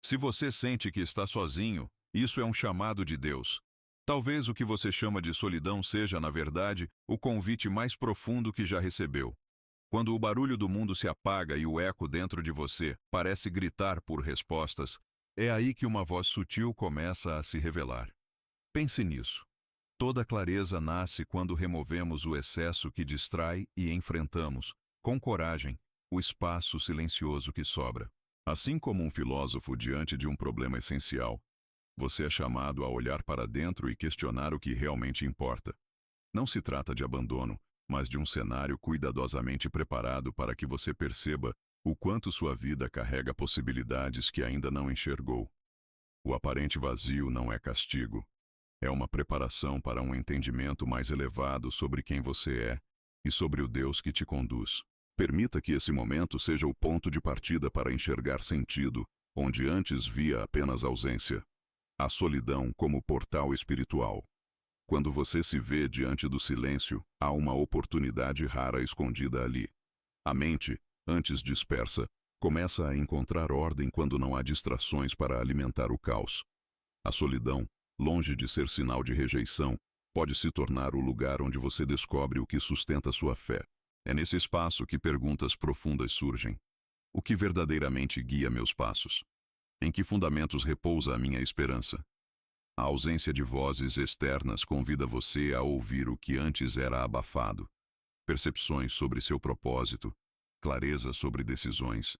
Se você sente que está sozinho, isso é um chamado de Deus. Talvez o que você chama de solidão seja, na verdade, o convite mais profundo que já recebeu. Quando o barulho do mundo se apaga e o eco dentro de você parece gritar por respostas, é aí que uma voz sutil começa a se revelar. Pense nisso. Toda clareza nasce quando removemos o excesso que distrai e enfrentamos, com coragem, o espaço silencioso que sobra. Assim como um filósofo diante de um problema essencial, você é chamado a olhar para dentro e questionar o que realmente importa. Não se trata de abandono, mas de um cenário cuidadosamente preparado para que você perceba o quanto sua vida carrega possibilidades que ainda não enxergou. O aparente vazio não é castigo. É uma preparação para um entendimento mais elevado sobre quem você é e sobre o Deus que te conduz. Permita que esse momento seja o ponto de partida para enxergar sentido, onde antes via apenas ausência. A solidão como portal espiritual. Quando você se vê diante do silêncio, há uma oportunidade rara escondida ali. A mente, antes dispersa, começa a encontrar ordem quando não há distrações para alimentar o caos. A solidão, longe de ser sinal de rejeição, pode se tornar o lugar onde você descobre o que sustenta sua fé. É nesse espaço que perguntas profundas surgem. O que verdadeiramente guia meus passos? Em que fundamentos repousa a minha esperança? A ausência de vozes externas convida você a ouvir o que antes era abafado. Percepções sobre seu propósito, clareza sobre decisões,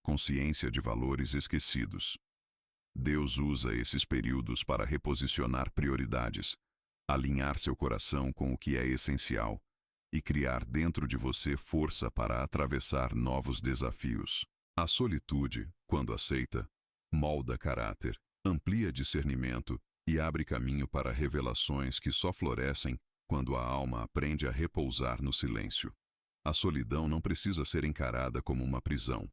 consciência de valores esquecidos. Deus usa esses períodos para reposicionar prioridades, alinhar seu coração com o que é essencial e criar dentro de você força para atravessar novos desafios. A solitude, quando aceita, molda caráter, amplia discernimento e abre caminho para revelações que só florescem quando a alma aprende a repousar no silêncio. A solidão não precisa ser encarada como uma prisão.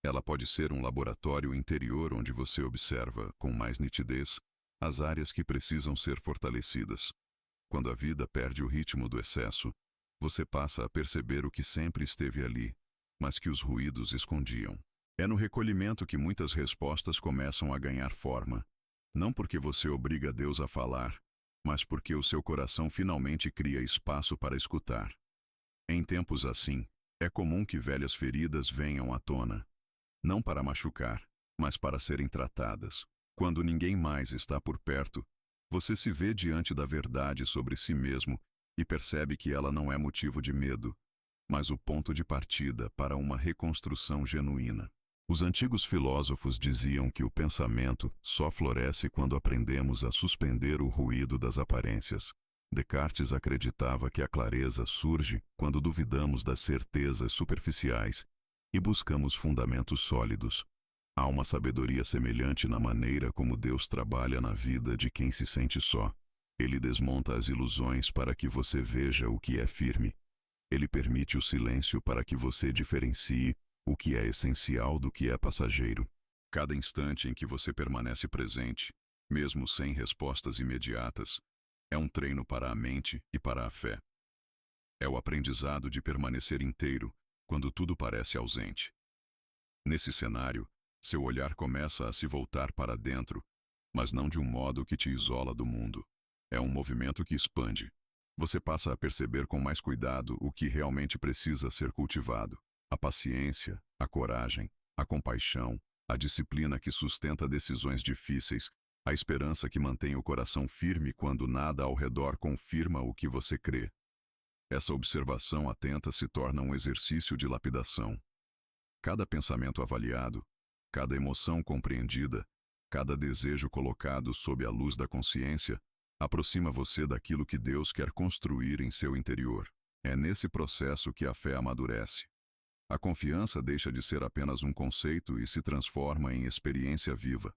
Ela pode ser um laboratório interior onde você observa, com mais nitidez, as áreas que precisam ser fortalecidas. Quando a vida perde o ritmo do excesso, você passa a perceber o que sempre esteve ali, mas que os ruídos escondiam. É no recolhimento que muitas respostas começam a ganhar forma. Não porque você obriga Deus a falar, mas porque o seu coração finalmente cria espaço para escutar. Em tempos assim, é comum que velhas feridas venham à tona. Não para machucar, mas para serem tratadas. Quando ninguém mais está por perto, você se vê diante da verdade sobre si mesmo e percebe que ela não é motivo de medo, mas o ponto de partida para uma reconstrução genuína. Os antigos filósofos diziam que o pensamento só floresce quando aprendemos a suspender o ruído das aparências. Descartes acreditava que a clareza surge quando duvidamos das certezas superficiais e buscamos fundamentos sólidos. Há uma sabedoria semelhante na maneira como Deus trabalha na vida de quem se sente só. Ele desmonta as ilusões para que você veja o que é firme. Ele permite o silêncio para que você diferencie o que é essencial do que é passageiro. Cada instante em que você permanece presente, mesmo sem respostas imediatas, é um treino para a mente e para a fé. É o aprendizado de permanecer inteiro quando tudo parece ausente. Nesse cenário, seu olhar começa a se voltar para dentro, mas não de um modo que te isola do mundo. É um movimento que expande. Você passa a perceber com mais cuidado o que realmente precisa ser cultivado. A paciência, a coragem, a compaixão, a disciplina que sustenta decisões difíceis, a esperança que mantém o coração firme quando nada ao redor confirma o que você crê. Essa observação atenta se torna um exercício de lapidação. Cada pensamento avaliado, cada emoção compreendida, cada desejo colocado sob a luz da consciência, aproxima você daquilo que Deus quer construir em seu interior. É nesse processo que a fé amadurece. A confiança deixa de ser apenas um conceito e se transforma em experiência viva.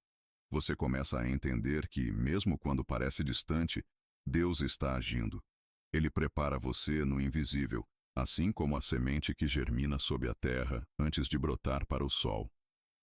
Você começa a entender que, mesmo quando parece distante, Deus está agindo. Ele prepara você no invisível, assim como a semente que germina sob a terra antes de brotar para o sol.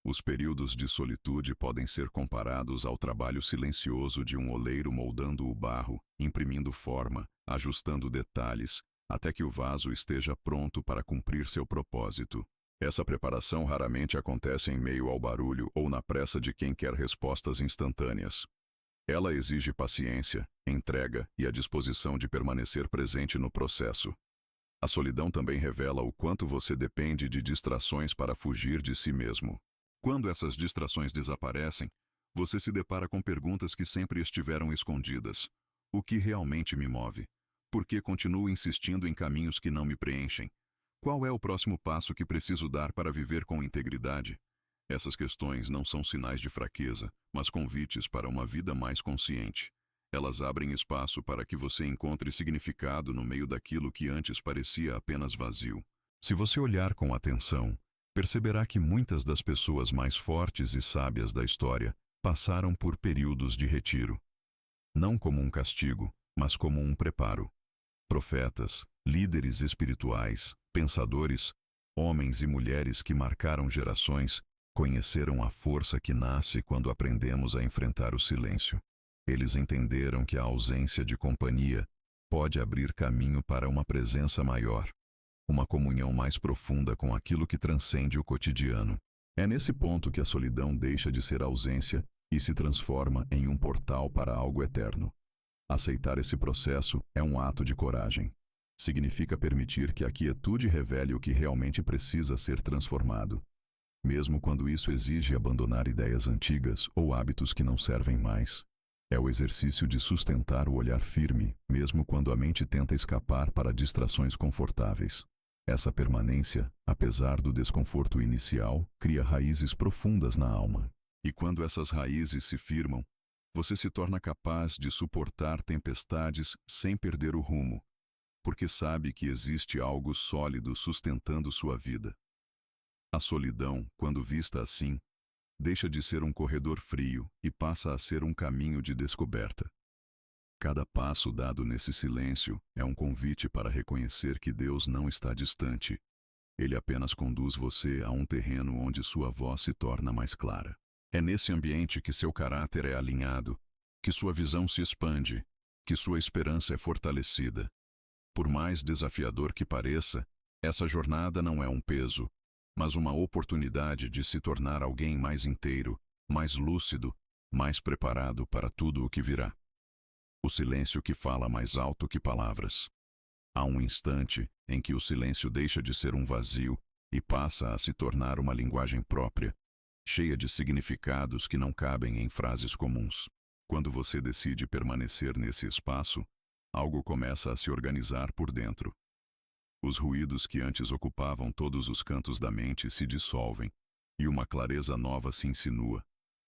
Os períodos de solitude podem ser comparados ao trabalho silencioso de um oleiro moldando o barro, imprimindo forma, ajustando detalhes, até que o vaso esteja pronto para cumprir seu propósito. Essa preparação raramente acontece em meio ao barulho ou na pressa de quem quer respostas instantâneas. Ela exige paciência, entrega e a disposição de permanecer presente no processo. A solidão também revela o quanto você depende de distrações para fugir de si mesmo. Quando essas distrações desaparecem, você se depara com perguntas que sempre estiveram escondidas. O que realmente me move? Por que continuo insistindo em caminhos que não me preenchem? Qual é o próximo passo que preciso dar para viver com integridade? Essas questões não são sinais de fraqueza, mas convites para uma vida mais consciente. Elas abrem espaço para que você encontre significado no meio daquilo que antes parecia apenas vazio. Se você olhar com atenção, perceberá que muitas das pessoas mais fortes e sábias da história passaram por períodos de retiro. Não como um castigo, mas como um preparo. Profetas, líderes espirituais, pensadores, homens e mulheres que marcaram gerações, conheceram a força que nasce quando aprendemos a enfrentar o silêncio. Eles entenderam que a ausência de companhia pode abrir caminho para uma presença maior, uma comunhão mais profunda com aquilo que transcende o cotidiano. É nesse ponto que a solidão deixa de ser ausência e se transforma em um portal para algo eterno. Aceitar esse processo é um ato de coragem. Significa permitir que a quietude revele o que realmente precisa ser transformado, mesmo quando isso exige abandonar ideias antigas ou hábitos que não servem mais. É o exercício de sustentar o olhar firme, mesmo quando a mente tenta escapar para distrações confortáveis. Essa permanência, apesar do desconforto inicial, cria raízes profundas na alma. E quando essas raízes se firmam, você se torna capaz de suportar tempestades sem perder o rumo, porque sabe que existe algo sólido sustentando sua vida. A solidão, quando vista assim, deixa de ser um corredor frio e passa a ser um caminho de descoberta. Cada passo dado nesse silêncio é um convite para reconhecer que Deus não está distante. Ele apenas conduz você a um terreno onde sua voz se torna mais clara. É nesse ambiente que seu caráter é alinhado, que sua visão se expande, que sua esperança é fortalecida. Por mais desafiador que pareça, essa jornada não é um peso, mas uma oportunidade de se tornar alguém mais inteiro, mais lúcido, mais preparado para tudo o que virá. O silêncio que fala mais alto que palavras. Há um instante em que o silêncio deixa de ser um vazio e passa a se tornar uma linguagem própria, cheia de significados que não cabem em frases comuns. Quando você decide permanecer nesse espaço, algo começa a se organizar por dentro. Os ruídos que antes ocupavam todos os cantos da mente se dissolvem, e uma clareza nova se insinua,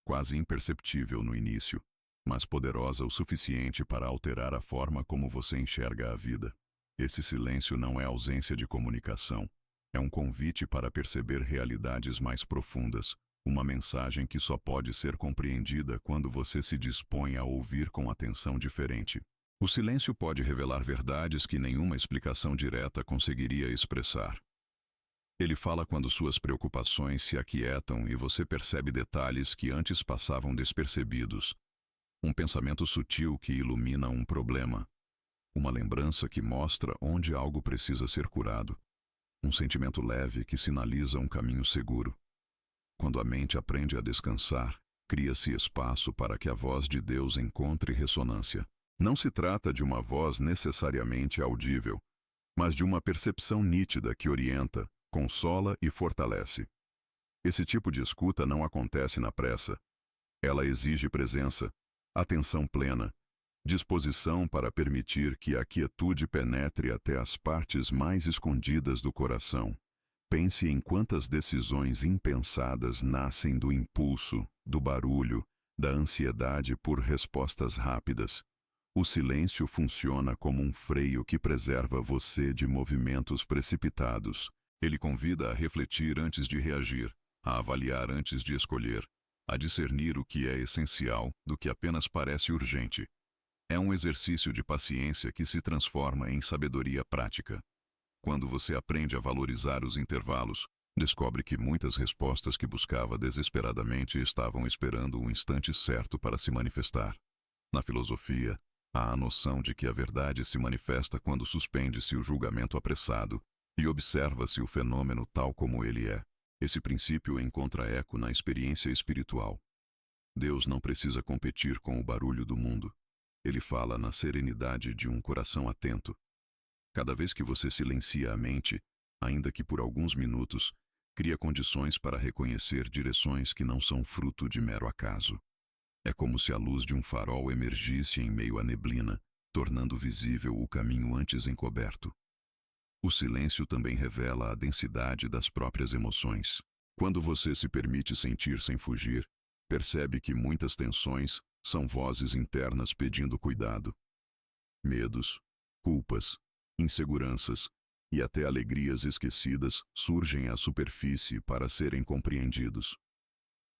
quase imperceptível no início, mas poderosa o suficiente para alterar a forma como você enxerga a vida. Esse silêncio não é ausência de comunicação, é um convite para perceber realidades mais profundas, uma mensagem que só pode ser compreendida quando você se dispõe a ouvir com atenção diferente. O silêncio pode revelar verdades que nenhuma explicação direta conseguiria expressar. Ele fala quando suas preocupações se aquietam e você percebe detalhes que antes passavam despercebidos. Um pensamento sutil que ilumina um problema. Uma lembrança que mostra onde algo precisa ser curado. Um sentimento leve que sinaliza um caminho seguro. Quando a mente aprende a descansar, cria-se espaço para que a voz de Deus encontre ressonância. Não se trata de uma voz necessariamente audível, mas de uma percepção nítida que orienta, consola e fortalece. Esse tipo de escuta não acontece na pressa. Ela exige presença, atenção plena, disposição para permitir que a quietude penetre até as partes mais escondidas do coração. Pense em quantas decisões impensadas nascem do impulso, do barulho, da ansiedade por respostas rápidas. O silêncio funciona como um freio que preserva você de movimentos precipitados. Ele convida a refletir antes de reagir, a avaliar antes de escolher, a discernir o que é essencial do que apenas parece urgente. É um exercício de paciência que se transforma em sabedoria prática. Quando você aprende a valorizar os intervalos, descobre que muitas respostas que buscava desesperadamente estavam esperando o instante certo para se manifestar. Na filosofia, há a noção de que a verdade se manifesta quando suspende-se o julgamento apressado e observa-se o fenômeno tal como ele é. Esse princípio encontra eco na experiência espiritual. Deus não precisa competir com o barulho do mundo. Ele fala na serenidade de um coração atento. Cada vez que você silencia a mente, ainda que por alguns minutos, cria condições para reconhecer direções que não são fruto de mero acaso. É como se a luz de um farol emergisse em meio à neblina, tornando visível o caminho antes encoberto. O silêncio também revela a densidade das próprias emoções. Quando você se permite sentir sem fugir, percebe que muitas tensões são vozes internas pedindo cuidado. Medos, culpas, inseguranças e até alegrias esquecidas surgem à superfície para serem compreendidos.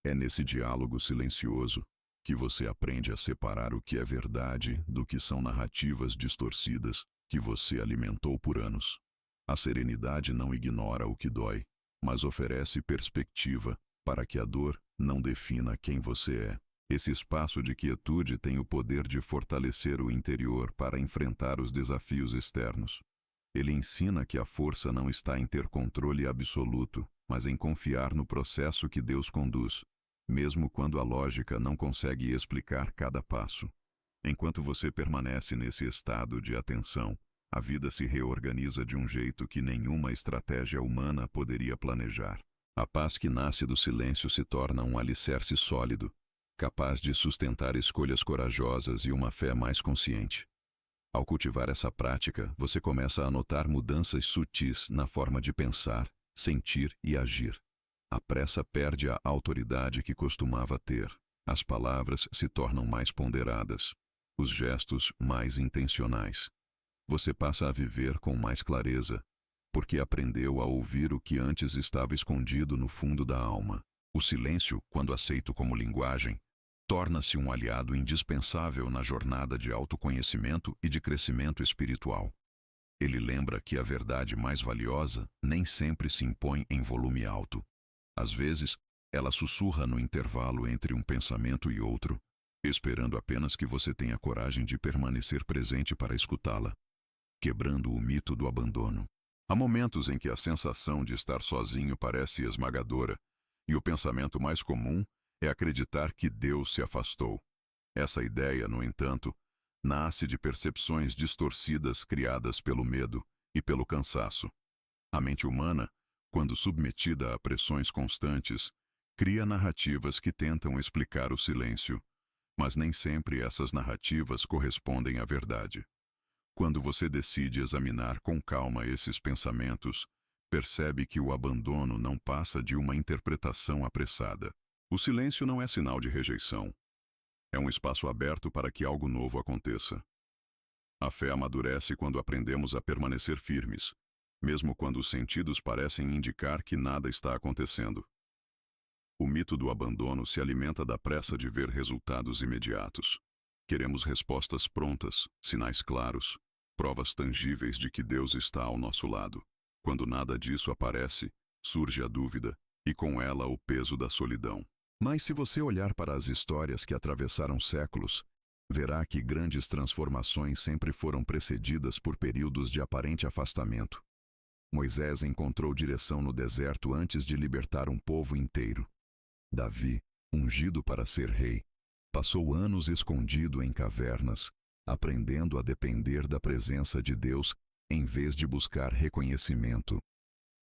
É nesse diálogo silencioso que você aprende a separar o que é verdade do que são narrativas distorcidas que você alimentou por anos. A serenidade não ignora o que dói, mas oferece perspectiva para que a dor não defina quem você é. Esse espaço de quietude tem o poder de fortalecer o interior para enfrentar os desafios externos. Ele ensina que a força não está em ter controle absoluto, mas em confiar no processo que Deus conduz, mesmo quando a lógica não consegue explicar cada passo. Enquanto você permanece nesse estado de atenção, a vida se reorganiza de um jeito que nenhuma estratégia humana poderia planejar. A paz que nasce do silêncio se torna um alicerce sólido, capaz de sustentar escolhas corajosas e uma fé mais consciente. Ao cultivar essa prática, você começa a notar mudanças sutis na forma de pensar, sentir e agir. A pressa perde a autoridade que costumava ter. As palavras se tornam mais ponderadas, os gestos mais intencionais. Você passa a viver com mais clareza, porque aprendeu a ouvir o que antes estava escondido no fundo da alma. O silêncio, quando aceito como linguagem, torna-se um aliado indispensável na jornada de autoconhecimento e de crescimento espiritual. Ele lembra que a verdade mais valiosa nem sempre se impõe em volume alto. Às vezes, ela sussurra no intervalo entre um pensamento e outro, esperando apenas que você tenha coragem de permanecer presente para escutá-la, quebrando o mito do abandono. Há momentos em que a sensação de estar sozinho parece esmagadora, e o pensamento mais comum é acreditar que Deus se afastou. Essa ideia, no entanto, nasce de percepções distorcidas criadas pelo medo e pelo cansaço. A mente humana, quando submetida a pressões constantes, cria narrativas que tentam explicar o silêncio, mas nem sempre essas narrativas correspondem à verdade. Quando você decide examinar com calma esses pensamentos, percebe que o abandono não passa de uma interpretação apressada. O silêncio não é sinal de rejeição. É um espaço aberto para que algo novo aconteça. A fé amadurece quando aprendemos a permanecer firmes, mesmo quando os sentidos parecem indicar que nada está acontecendo. O mito do abandono se alimenta da pressa de ver resultados imediatos. Queremos respostas prontas, sinais claros, provas tangíveis de que Deus está ao nosso lado. Quando nada disso aparece, surge a dúvida, e com ela o peso da solidão. Mas se você olhar para as histórias que atravessaram séculos, verá que grandes transformações sempre foram precedidas por períodos de aparente afastamento. Moisés encontrou direção no deserto antes de libertar um povo inteiro. Davi, ungido para ser rei, passou anos escondido em cavernas, aprendendo a depender da presença de Deus em vez de buscar reconhecimento.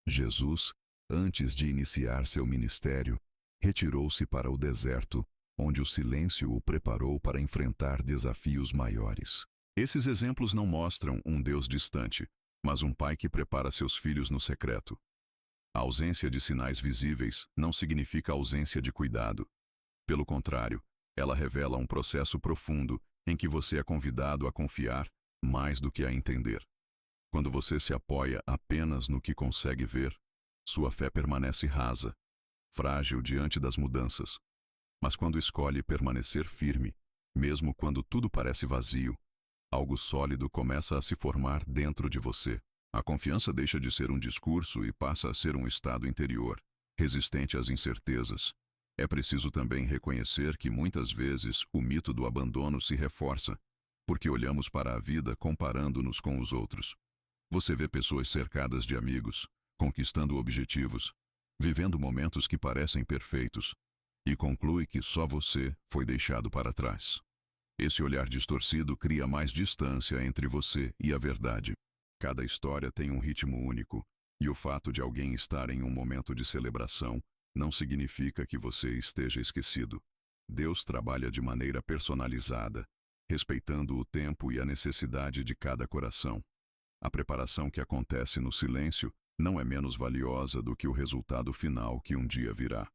Jesus, antes de iniciar seu ministério, retirou-se para o deserto, onde o silêncio o preparou para enfrentar desafios maiores. Esses exemplos não mostram um Deus distante, mas um pai que prepara seus filhos no secreto. A ausência de sinais visíveis não significa ausência de cuidado. Pelo contrário, ela revela um processo profundo em que você é convidado a confiar mais do que a entender. Quando você se apoia apenas no que consegue ver, sua fé permanece rasa, frágil diante das mudanças. Mas quando escolhe permanecer firme, mesmo quando tudo parece vazio, algo sólido começa a se formar dentro de você. A confiança deixa de ser um discurso e passa a ser um estado interior, resistente às incertezas. É preciso também reconhecer que muitas vezes o mito do abandono se reforça, porque olhamos para a vida comparando-nos com os outros. Você vê pessoas cercadas de amigos, conquistando objetivos, vivendo momentos que parecem perfeitos, e conclui que só você foi deixado para trás. Esse olhar distorcido cria mais distância entre você e a verdade. Cada história tem um ritmo único, e o fato de alguém estar em um momento de celebração não significa que você esteja esquecido. Deus trabalha de maneira personalizada, respeitando o tempo e a necessidade de cada coração. A preparação que acontece no silêncio não é menos valiosa do que o resultado final que um dia virá.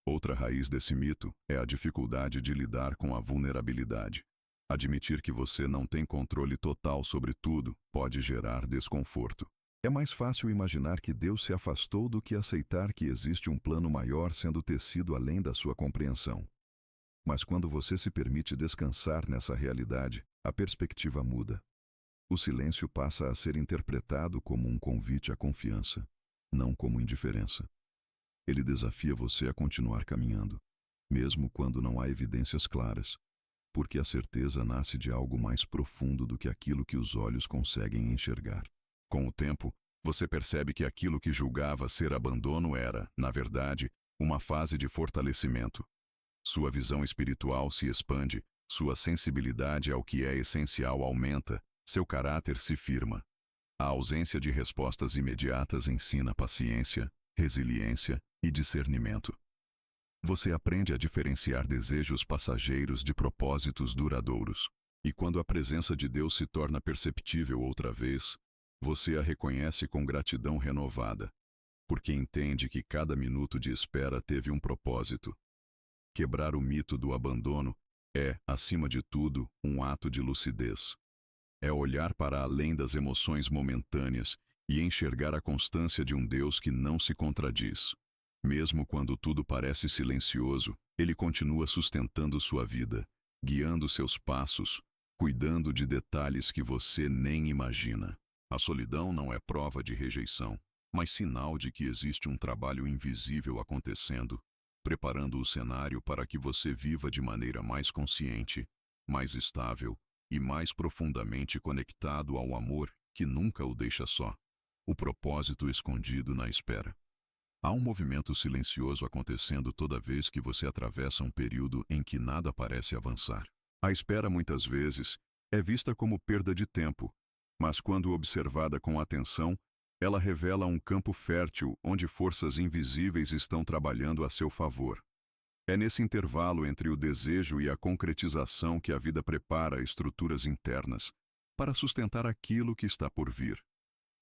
Outra raiz desse mito é a dificuldade de lidar com a vulnerabilidade. Admitir que você não tem controle total sobre tudo pode gerar desconforto. É mais fácil imaginar que Deus se afastou do que aceitar que existe um plano maior sendo tecido além da sua compreensão. Mas quando você se permite descansar nessa realidade, a perspectiva muda. O silêncio passa a ser interpretado como um convite à confiança, não como indiferença. Ele desafia você a continuar caminhando, mesmo quando não há evidências claras, porque a certeza nasce de algo mais profundo do que aquilo que os olhos conseguem enxergar. Com o tempo, você percebe que aquilo que julgava ser abandono era, na verdade, uma fase de fortalecimento. Sua visão espiritual se expande, sua sensibilidade ao que é essencial aumenta, seu caráter se firma. A ausência de respostas imediatas ensina paciência, resiliência e discernimento. Você aprende a diferenciar desejos passageiros de propósitos duradouros. E quando a presença de Deus se torna perceptível outra vez, você a reconhece com gratidão renovada, porque entende que cada minuto de espera teve um propósito. Quebrar o mito do abandono é, acima de tudo, um ato de lucidez. É olhar para além das emoções momentâneas e enxergar a constância de um Deus que não se contradiz. Mesmo quando tudo parece silencioso, Ele continua sustentando sua vida, guiando seus passos, cuidando de detalhes que você nem imagina. A solidão não é prova de rejeição, mas sinal de que existe um trabalho invisível acontecendo, preparando o cenário para que você viva de maneira mais consciente, mais estável e mais profundamente conectado ao amor que nunca o deixa só. O propósito escondido na espera. Há um movimento silencioso acontecendo toda vez que você atravessa um período em que nada parece avançar. A espera, muitas vezes, é vista como perda de tempo, mas quando observada com atenção, ela revela um campo fértil onde forças invisíveis estão trabalhando a seu favor. É nesse intervalo entre o desejo e a concretização que a vida prepara estruturas internas para sustentar aquilo que está por vir.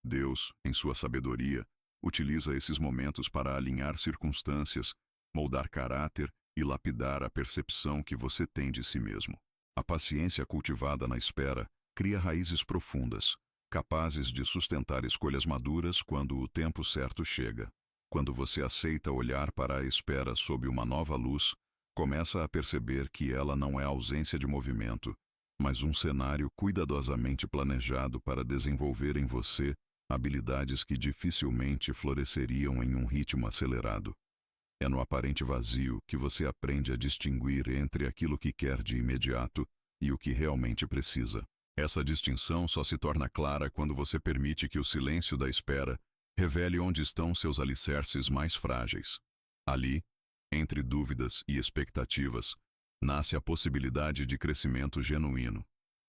Deus, em sua sabedoria, utiliza esses momentos para alinhar circunstâncias, moldar caráter e lapidar a percepção que você tem de si mesmo. A paciência cultivada na espera cria raízes profundas, capazes de sustentar escolhas maduras quando o tempo certo chega. Quando você aceita olhar para a espera sob uma nova luz, começa a perceber que ela não é ausência de movimento, mas um cenário cuidadosamente planejado para desenvolver em você habilidades que dificilmente floresceriam em um ritmo acelerado. É no aparente vazio que você aprende a distinguir entre aquilo que quer de imediato e o que realmente precisa. Essa distinção só se torna clara quando você permite que o silêncio da espera revele onde estão seus alicerces mais frágeis. Ali, entre dúvidas e expectativas, nasce a possibilidade de crescimento genuíno.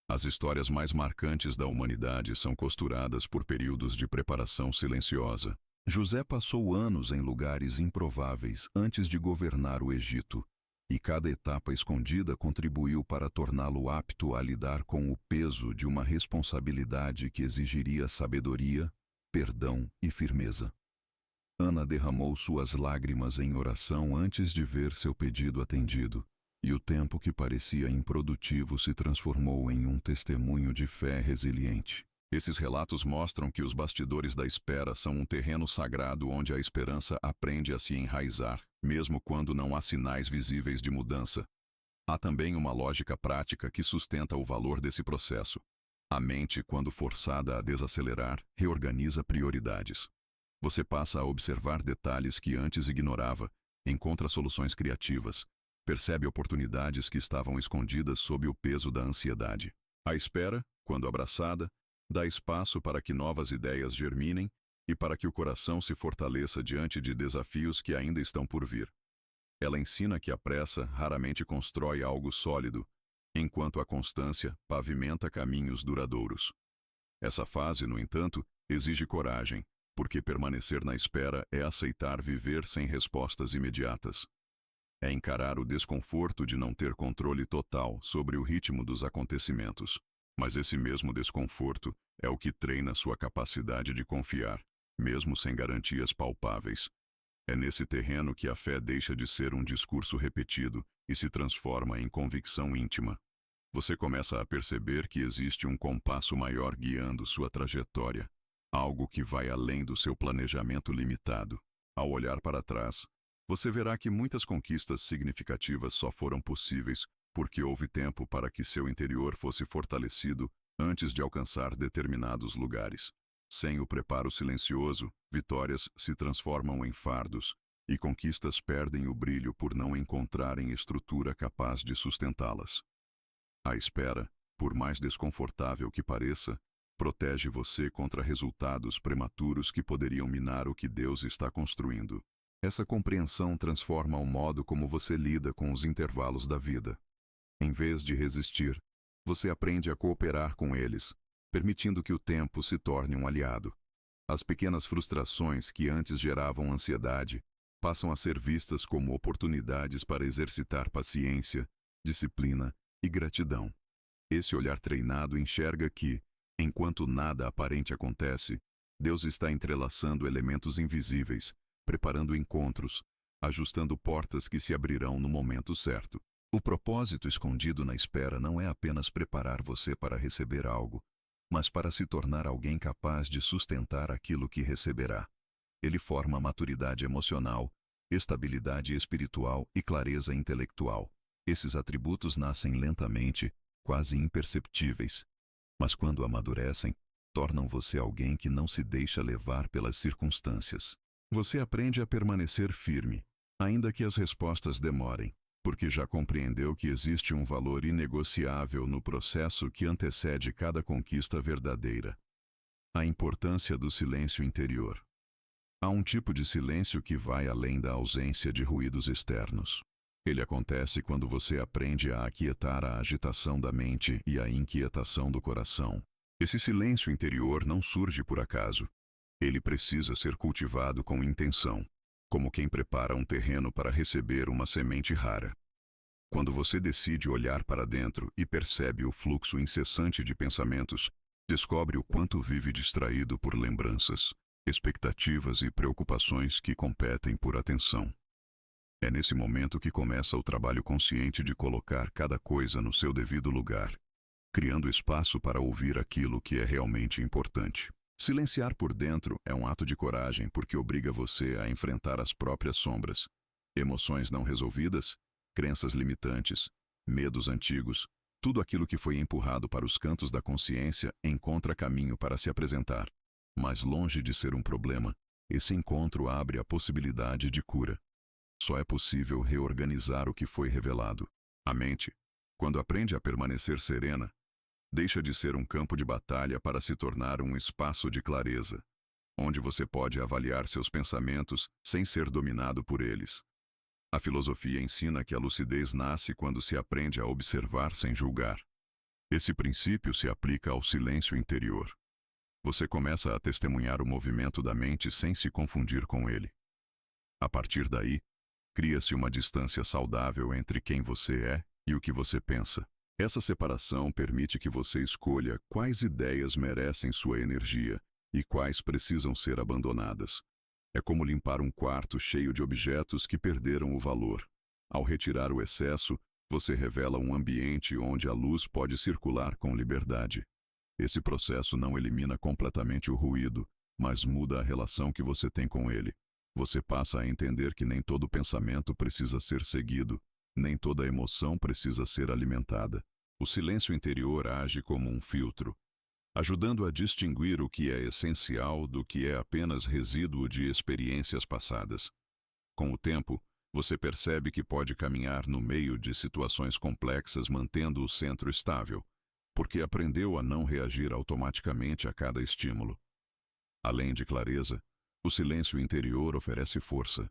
As histórias mais marcantes da humanidade são costuradas por períodos de preparação silenciosa. José passou anos em lugares improváveis antes de governar o Egito, e cada etapa escondida contribuiu para torná-lo apto a lidar com o peso de uma responsabilidade que exigiria sabedoria, perdão e firmeza. Ana derramou suas lágrimas em oração antes de ver seu pedido atendido, e o tempo que parecia improdutivo se transformou em um testemunho de fé resiliente. Esses relatos mostram que os bastidores da espera são um terreno sagrado onde a esperança aprende a se enraizar, mesmo quando não há sinais visíveis de mudança. Há também uma lógica prática que sustenta o valor desse processo. A mente, quando forçada a desacelerar, reorganiza prioridades. Você passa a observar detalhes que antes ignorava, encontra soluções criativas, percebe oportunidades que estavam escondidas sob o peso da ansiedade. A espera, quando abraçada, Dá espaço para que novas ideias germinem e para que o coração se fortaleça diante de desafios que ainda estão por vir. Ela ensina que a pressa raramente constrói algo sólido, enquanto a constância pavimenta caminhos duradouros. Essa fase, no entanto, exige coragem, porque permanecer na espera é aceitar viver sem respostas imediatas. É encarar o desconforto de não ter controle total sobre o ritmo dos acontecimentos. Mas esse mesmo desconforto é o que treina sua capacidade de confiar, mesmo sem garantias palpáveis. É nesse terreno que a fé deixa de ser um discurso repetido e se transforma em convicção íntima. Você começa a perceber que existe um compasso maior guiando sua trajetória, algo que vai além do seu planejamento limitado. Ao olhar para trás, você verá que muitas conquistas significativas só foram possíveis porque houve tempo para que seu interior fosse fortalecido antes de alcançar determinados lugares. Sem o preparo silencioso, vitórias se transformam em fardos, e conquistas perdem o brilho por não encontrarem estrutura capaz de sustentá-las. A espera, por mais desconfortável que pareça, protege você contra resultados prematuros que poderiam minar o que Deus está construindo. Essa compreensão transforma o modo como você lida com os intervalos da vida. Em vez de resistir, você aprende a cooperar com eles, permitindo que o tempo se torne um aliado. As pequenas frustrações que antes geravam ansiedade passam a ser vistas como oportunidades para exercitar paciência, disciplina e gratidão. Esse olhar treinado enxerga que, enquanto nada aparente acontece, Deus está entrelaçando elementos invisíveis, preparando encontros, ajustando portas que se abrirão no momento certo. O propósito escondido na espera não é apenas preparar você para receber algo, mas para se tornar alguém capaz de sustentar aquilo que receberá. Ele forma maturidade emocional, estabilidade espiritual e clareza intelectual. Esses atributos nascem lentamente, quase imperceptíveis, mas quando amadurecem, tornam você alguém que não se deixa levar pelas circunstâncias. Você aprende a permanecer firme, ainda que as respostas demorem, porque já compreendeu que existe um valor inegociável no processo que antecede cada conquista verdadeira. A importância do silêncio interior. Há um tipo de silêncio que vai além da ausência de ruídos externos. Ele acontece quando você aprende a aquietar a agitação da mente e a inquietação do coração. Esse silêncio interior não surge por acaso. Ele precisa ser cultivado com intenção, como quem prepara um terreno para receber uma semente rara. Quando você decide olhar para dentro e percebe o fluxo incessante de pensamentos, descobre o quanto vive distraído por lembranças, expectativas e preocupações que competem por atenção. É nesse momento que começa o trabalho consciente de colocar cada coisa no seu devido lugar, criando espaço para ouvir aquilo que é realmente importante. Silenciar por dentro é um ato de coragem porque obriga você a enfrentar as próprias sombras, emoções não resolvidas, crenças limitantes, medos antigos, tudo aquilo que foi empurrado para os cantos da consciência encontra caminho para se apresentar. Mas longe de ser um problema, esse encontro abre a possibilidade de cura. Só é possível reorganizar o que foi revelado. A mente, quando aprende a permanecer serena, deixa de ser um campo de batalha para se tornar um espaço de clareza, onde você pode avaliar seus pensamentos sem ser dominado por eles. A filosofia ensina que a lucidez nasce quando se aprende a observar sem julgar. Esse princípio se aplica ao silêncio interior. Você começa a testemunhar o movimento da mente sem se confundir com ele. A partir daí, cria-se uma distância saudável entre quem você é e o que você pensa. Essa separação permite que você escolha quais ideias merecem sua energia e quais precisam ser abandonadas. É como limpar um quarto cheio de objetos que perderam o valor. Ao retirar o excesso, você revela um ambiente onde a luz pode circular com liberdade. Esse processo não elimina completamente o ruído, mas muda a relação que você tem com ele. Você passa a entender que nem todo pensamento precisa ser seguido, nem toda emoção precisa ser alimentada. O silêncio interior age como um filtro, ajudando a distinguir o que é essencial do que é apenas resíduo de experiências passadas. Com o tempo, você percebe que pode caminhar no meio de situações complexas mantendo o centro estável, porque aprendeu a não reagir automaticamente a cada estímulo. Além de clareza, o silêncio interior oferece força.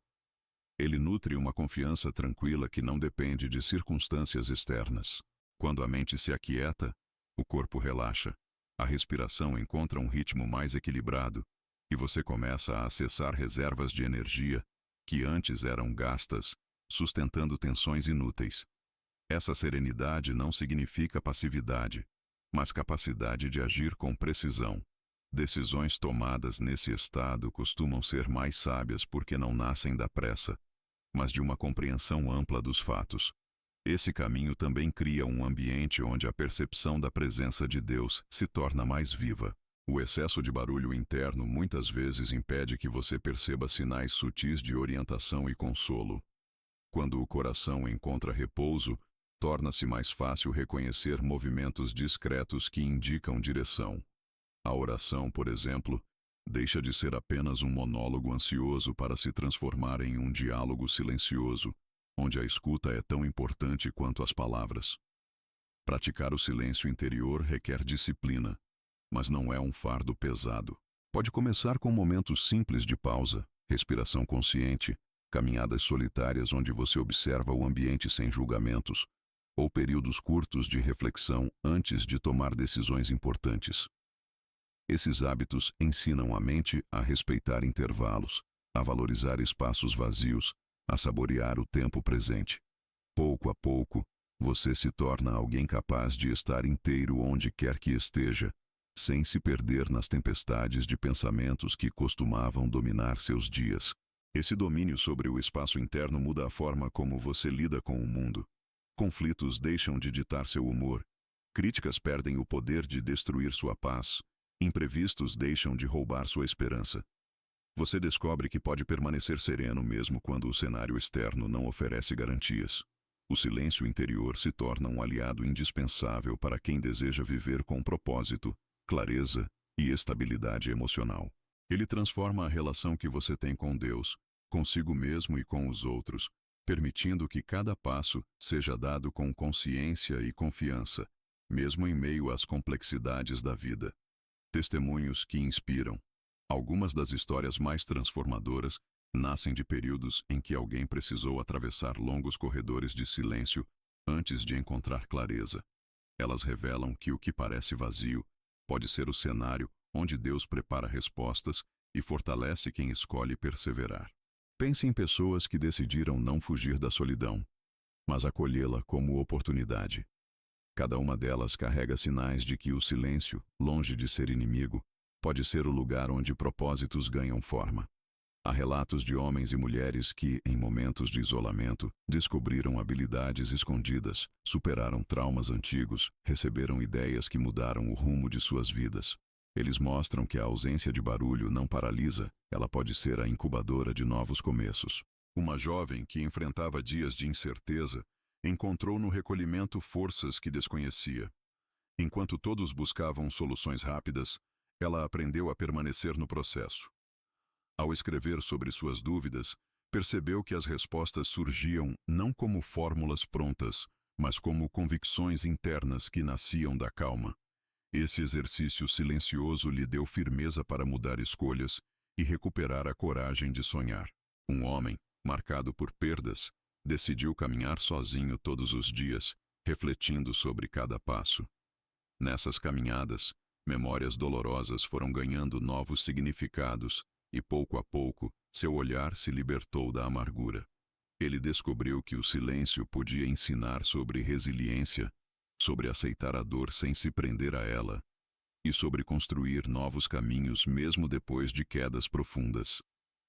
Ele nutre uma confiança tranquila que não depende de circunstâncias externas. Quando a mente se aquieta, o corpo relaxa, a respiração encontra um ritmo mais equilibrado e você começa a acessar reservas de energia que antes eram gastas, sustentando tensões inúteis. Essa serenidade não significa passividade, mas capacidade de agir com precisão. Decisões tomadas nesse estado costumam ser mais sábias porque não nascem da pressa, mas de uma compreensão ampla dos fatos. Esse caminho também cria um ambiente onde a percepção da presença de Deus se torna mais viva. O excesso de barulho interno muitas vezes impede que você perceba sinais sutis de orientação e consolo. Quando o coração encontra repouso, torna-se mais fácil reconhecer movimentos discretos que indicam direção. A oração, por exemplo, deixa de ser apenas um monólogo ansioso para se transformar em um diálogo silencioso, onde a escuta é tão importante quanto as palavras. Praticar o silêncio interior requer disciplina, mas não é um fardo pesado. Pode começar com momentos simples de pausa, respiração consciente, caminhadas solitárias onde você observa o ambiente sem julgamentos, ou períodos curtos de reflexão antes de tomar decisões importantes. Esses hábitos ensinam a mente a respeitar intervalos, a valorizar espaços vazios, a saborear o tempo presente. Pouco a pouco, você se torna alguém capaz de estar inteiro onde quer que esteja, sem se perder nas tempestades de pensamentos que costumavam dominar seus dias. Esse domínio sobre o espaço interno muda a forma como você lida com o mundo. Conflitos deixam de ditar seu humor, críticas perdem o poder de destruir sua paz, imprevistos deixam de roubar sua esperança. Você descobre que pode permanecer sereno mesmo quando o cenário externo não oferece garantias. O silêncio interior se torna um aliado indispensável para quem deseja viver com propósito, clareza e estabilidade emocional. Ele transforma a relação que você tem com Deus, consigo mesmo e com os outros, permitindo que cada passo seja dado com consciência e confiança, mesmo em meio às complexidades da vida. Testemunhos que inspiram. Algumas das histórias mais transformadoras nascem de períodos em que alguém precisou atravessar longos corredores de silêncio antes de encontrar clareza. Elas revelam que o que parece vazio pode ser o cenário onde Deus prepara respostas e fortalece quem escolhe perseverar. Pense em pessoas que decidiram não fugir da solidão, mas acolhê-la como oportunidade. Cada uma delas carrega sinais de que o silêncio, longe de ser inimigo, pode ser o lugar onde propósitos ganham forma. Há relatos de homens e mulheres que, em momentos de isolamento, descobriram habilidades escondidas, superaram traumas antigos, receberam ideias que mudaram o rumo de suas vidas. Eles mostram que a ausência de barulho não paralisa, ela pode ser a incubadora de novos começos. Uma jovem que enfrentava dias de incerteza encontrou no recolhimento forças que desconhecia. Enquanto todos buscavam soluções rápidas, ela aprendeu a permanecer no processo. Ao escrever sobre suas dúvidas, percebeu que as respostas surgiam não como fórmulas prontas, mas como convicções internas que nasciam da calma. Esse exercício silencioso lhe deu firmeza para mudar escolhas e recuperar a coragem de sonhar. Um homem, marcado por perdas, decidiu caminhar sozinho todos os dias, refletindo sobre cada passo. Nessas caminhadas, memórias dolorosas foram ganhando novos significados e, pouco a pouco, seu olhar se libertou da amargura. Ele descobriu que o silêncio podia ensinar sobre resiliência, sobre aceitar a dor sem se prender a ela, e sobre construir novos caminhos mesmo depois de quedas profundas.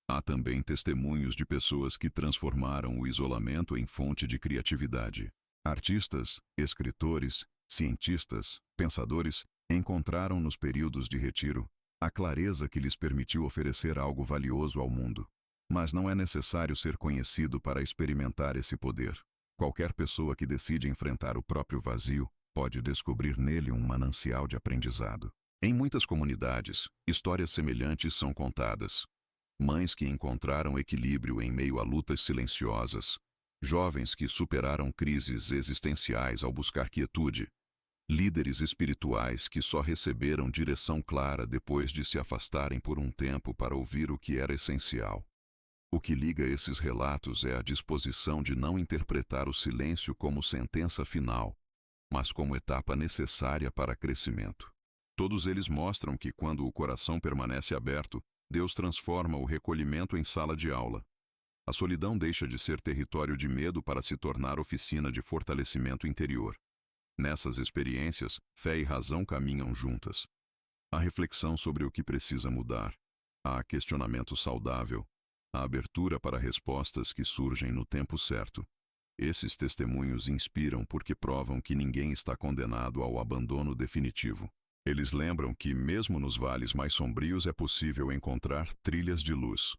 Há também testemunhos de pessoas que transformaram o isolamento em fonte de criatividade. Artistas, escritores, cientistas, pensadores encontraram nos períodos de retiro a clareza que lhes permitiu oferecer algo valioso ao mundo. Mas não é necessário ser conhecido para experimentar esse poder. Qualquer pessoa que decide enfrentar o próprio vazio pode descobrir nele um manancial de aprendizado. Em muitas comunidades, histórias semelhantes são contadas. Mães que encontraram equilíbrio em meio a lutas silenciosas, jovens que superaram crises existenciais ao buscar quietude, Líderes espirituais que só receberam direção clara depois de se afastarem por um tempo para ouvir o que era essencial. O que liga esses relatos é a disposição de não interpretar o silêncio como sentença final, mas como etapa necessária para crescimento. Todos eles mostram que quando o coração permanece aberto, Deus transforma o recolhimento em sala de aula. A solidão deixa de ser território de medo para se tornar oficina de fortalecimento interior. Nessas experiências, fé e razão caminham juntas. Há reflexão sobre o que precisa mudar. Há questionamento saudável. Há abertura para respostas que surgem no tempo certo. Esses testemunhos inspiram porque provam que ninguém está condenado ao abandono definitivo. Eles lembram que, mesmo nos vales mais sombrios, é possível encontrar trilhas de luz.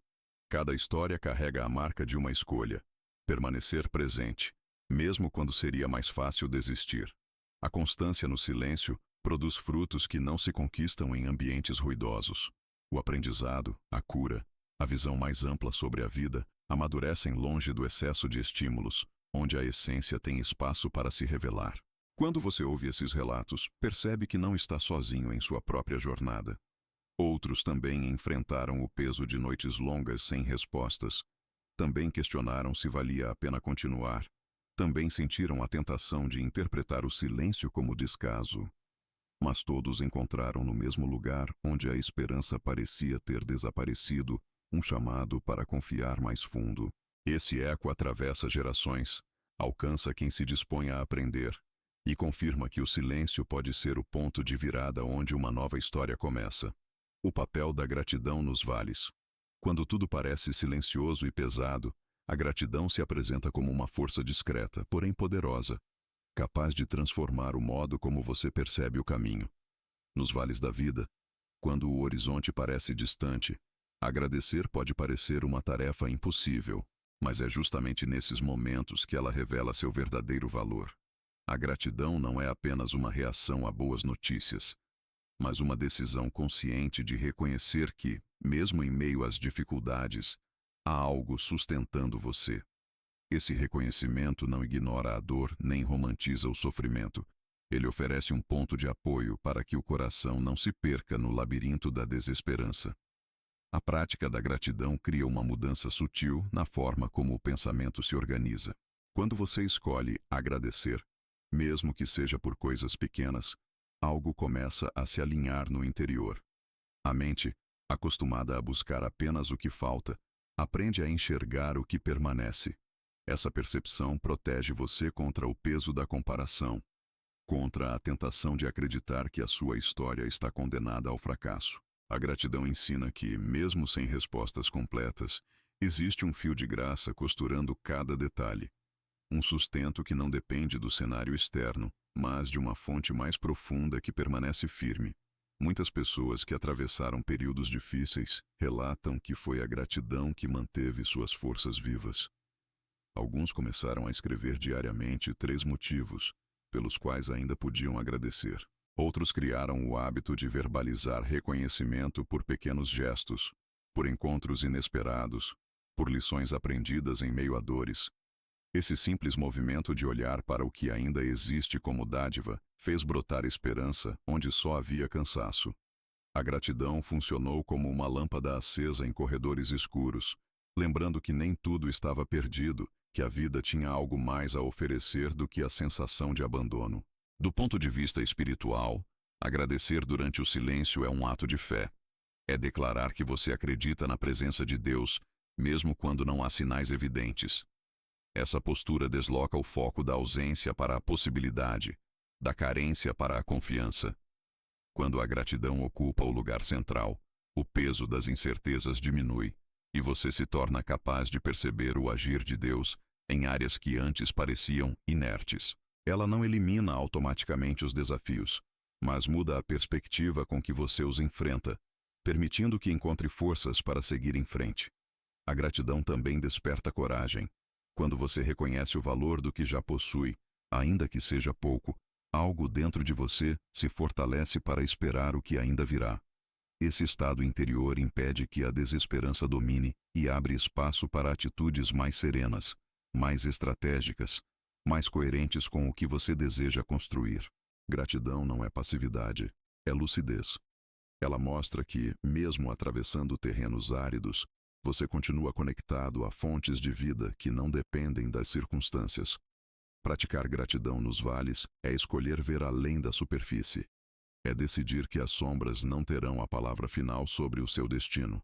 Cada história carrega a marca de uma escolha: permanecer presente, mesmo quando seria mais fácil desistir. A constância no silêncio produz frutos que não se conquistam em ambientes ruidosos. O aprendizado, a cura, a visão mais ampla sobre a vida amadurecem longe do excesso de estímulos, onde a essência tem espaço para se revelar. Quando você ouve esses relatos, percebe que não está sozinho em sua própria jornada. Outros também enfrentaram o peso de noites longas sem respostas. Também questionaram se valia a pena continuar. Também sentiram a tentação de interpretar o silêncio como descaso. Mas todos encontraram no mesmo lugar onde a esperança parecia ter desaparecido, um chamado para confiar mais fundo. Esse eco atravessa gerações, alcança quem se dispõe a aprender, e confirma que o silêncio pode ser o ponto de virada onde uma nova história começa. O papel da gratidão nos vales. Quando tudo parece silencioso e pesado, a gratidão se apresenta como uma força discreta, porém poderosa, capaz de transformar o modo como você percebe o caminho. Nos vales da vida, quando o horizonte parece distante, agradecer pode parecer uma tarefa impossível, mas é justamente nesses momentos que ela revela seu verdadeiro valor. A gratidão não é apenas uma reação a boas notícias, mas uma decisão consciente de reconhecer que, mesmo em meio às dificuldades, há algo sustentando você. Esse reconhecimento não ignora a dor nem romantiza o sofrimento. Ele oferece um ponto de apoio para que o coração não se perca no labirinto da desesperança. A prática da gratidão cria uma mudança sutil na forma como o pensamento se organiza. Quando você escolhe agradecer, mesmo que seja por coisas pequenas, algo começa a se alinhar no interior. A mente, acostumada a buscar apenas o que falta, aprende a enxergar o que permanece. Essa percepção protege você contra o peso da comparação, contra a tentação de acreditar que a sua história está condenada ao fracasso. A gratidão ensina que, mesmo sem respostas completas, existe um fio de graça costurando cada detalhe. Um sustento que não depende do cenário externo, mas de uma fonte mais profunda que permanece firme. Muitas pessoas que atravessaram períodos difíceis relatam que foi a gratidão que manteve suas forças vivas. Alguns começaram a escrever diariamente 3 motivos pelos quais ainda podiam agradecer. Outros criaram o hábito de verbalizar reconhecimento por pequenos gestos, por encontros inesperados, por lições aprendidas em meio a dores. Esse simples movimento de olhar para o que ainda existe como dádiva fez brotar esperança onde só havia cansaço. A gratidão funcionou como uma lâmpada acesa em corredores escuros, lembrando que nem tudo estava perdido, que a vida tinha algo mais a oferecer do que a sensação de abandono. Do ponto de vista espiritual, agradecer durante o silêncio é um ato de fé. É declarar que você acredita na presença de Deus, mesmo quando não há sinais evidentes. Essa postura desloca o foco da ausência para a possibilidade, da carência para a confiança. Quando a gratidão ocupa o lugar central, o peso das incertezas diminui, e você se torna capaz de perceber o agir de Deus em áreas que antes pareciam inertes. Ela não elimina automaticamente os desafios, mas muda a perspectiva com que você os enfrenta, permitindo que encontre forças para seguir em frente. A gratidão também desperta coragem. Quando você reconhece o valor do que já possui, ainda que seja pouco, algo dentro de você se fortalece para esperar o que ainda virá. Esse estado interior impede que a desesperança domine e abre espaço para atitudes mais serenas, mais estratégicas, mais coerentes com o que você deseja construir. Gratidão não é passividade, é lucidez. Ela mostra que, mesmo atravessando terrenos áridos, você continua conectado a fontes de vida que não dependem das circunstâncias. Praticar gratidão nos vales é escolher ver além da superfície. É decidir que as sombras não terão a palavra final sobre o seu destino.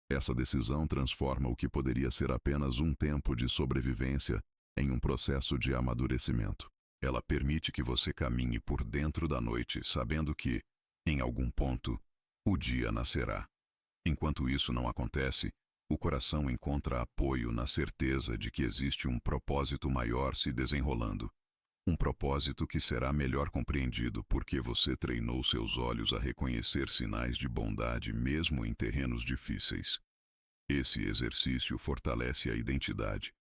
Essa decisão transforma o que poderia ser apenas um tempo de sobrevivência em um processo de amadurecimento. Ela permite que você caminhe por dentro da noite, sabendo que, em algum ponto, o dia nascerá. Enquanto isso não acontece, o coração encontra apoio na certeza de que existe um propósito maior se desenrolando. Um propósito que será melhor compreendido porque você treinou seus olhos a reconhecer sinais de bondade mesmo em terrenos difíceis. Esse exercício fortalece a identidade.